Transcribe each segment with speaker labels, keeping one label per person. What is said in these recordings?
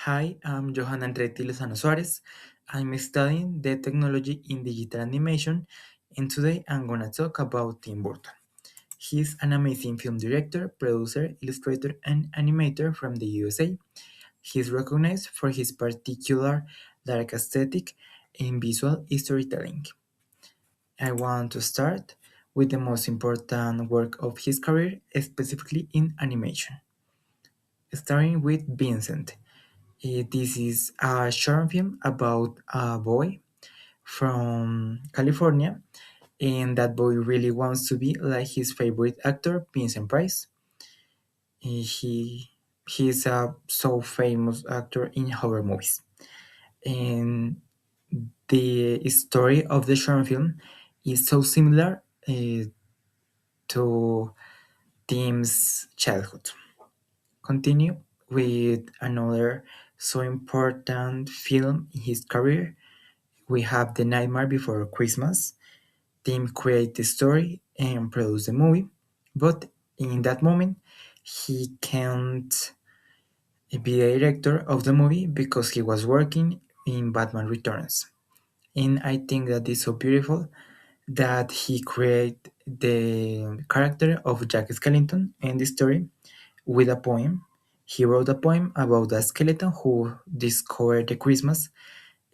Speaker 1: Hi, I'm Johan Andretty Lozano Suarez. I'm studying the technology in digital animation, and today I'm gonna talk about Tim Burton. He's an amazing film director, producer, illustrator, and animator from the USA. He's recognized for his particular dark aesthetic in visual storytelling. I want to start with the most important work of his career, specifically in animation, starting with Vincent. This is a short film about a boy from California, and that boy really wants to be like his favorite actor, Vincent Price. He he's a so famous actor in horror movies, and the story of the short film is so similar to Tim's childhood. Continue with another so important film in his career. We have The Nightmare Before Christmas. Tim created the story and produced the movie, but in that moment, he can't be the director of the movie because he was working in Batman Returns. And I think that is so beautiful that he created the character of Jack Skellington and the story with a poem. He wrote a poem about a skeleton who discovered the Christmas,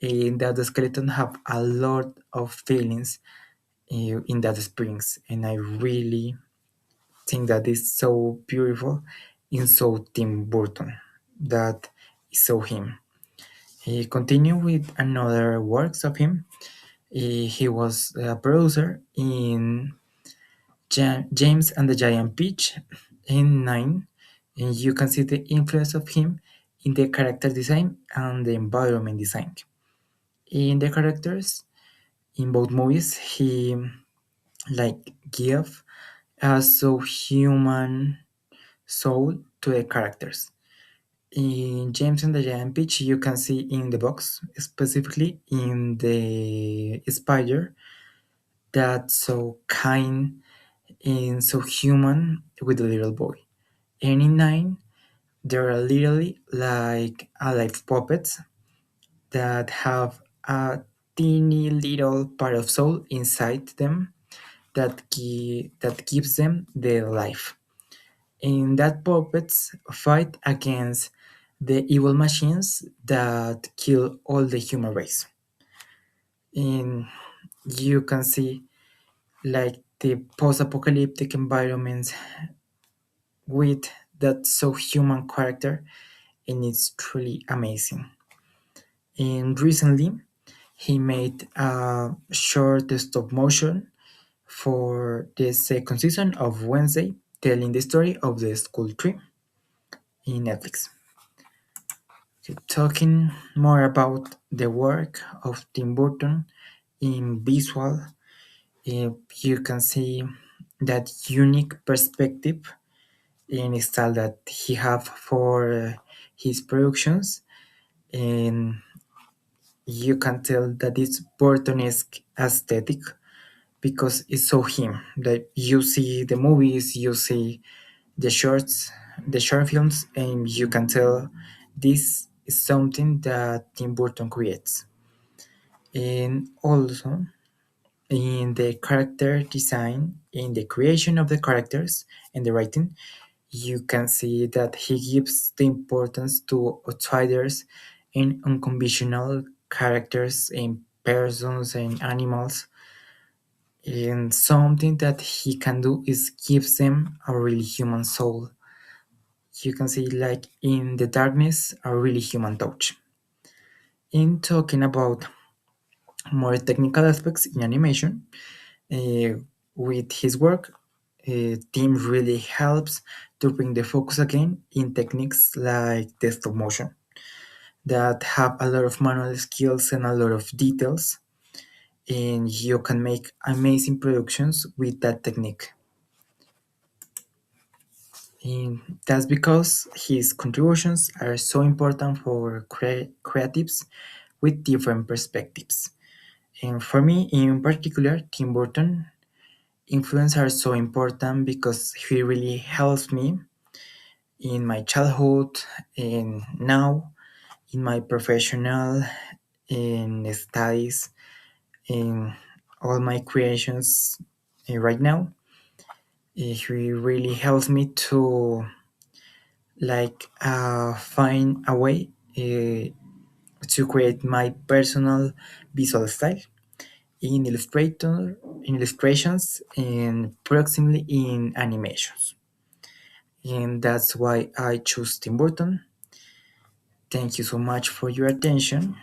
Speaker 1: and that the skeleton have a lot of feelings in that springs, and I really think that is so beautiful in so Tim Burton that is so him. He continued with another works of him. He was a producer in James and the Giant Peach in Nine, and you can see the influence of him in the character design and the environment design. In the characters in both movies, he like give a so human soul to the characters. In James and the Giant Peach, you can see in the box, specifically in the spider, that's so kind and so human with the little boy. And in Nine, there are literally like alive puppets that have a teeny little part of soul inside them that gives them their life. In that puppets fight against the evil machines that kill all the human race. And you can see like the post-apocalyptic environments with that so human character, and it's truly amazing. And recently he made a short stop motion for the second season of Wednesday, telling the story of the school tree in Netflix. Talking more about the work of Tim Burton in visual, you can see that unique perspective and style that he have for his productions, and you can tell that it's Burtonesque aesthetic because it's so him that you see the movies, you see the shorts, the short films, and you can tell this is something that Tim Burton creates. And also in the character design, in the creation of the characters and the writing, you can see that he gives the importance to outsiders and unconventional characters and persons and animals. And something that he can do is gives them a really human soul. You can see like in the darkness a really human touch. In talking about more technical aspects in animation, uh, with his work, Tim really helps to bring the focus again in techniques like the stop motion that have a lot of manual skills and a lot of details, and you can make amazing productions with that technique. And that's because his contributions are so important for creatives with different perspectives. And for me, in particular, Tim Burton influence are so important because he really helps me in my childhood and now in my professional in studies, in all my creations right now. He really helps me to find a way to create my personal visual style in Illustrator, in illustrations, and proximally in animations. And that's why I choose Tim Burton. Thank you so much for your attention.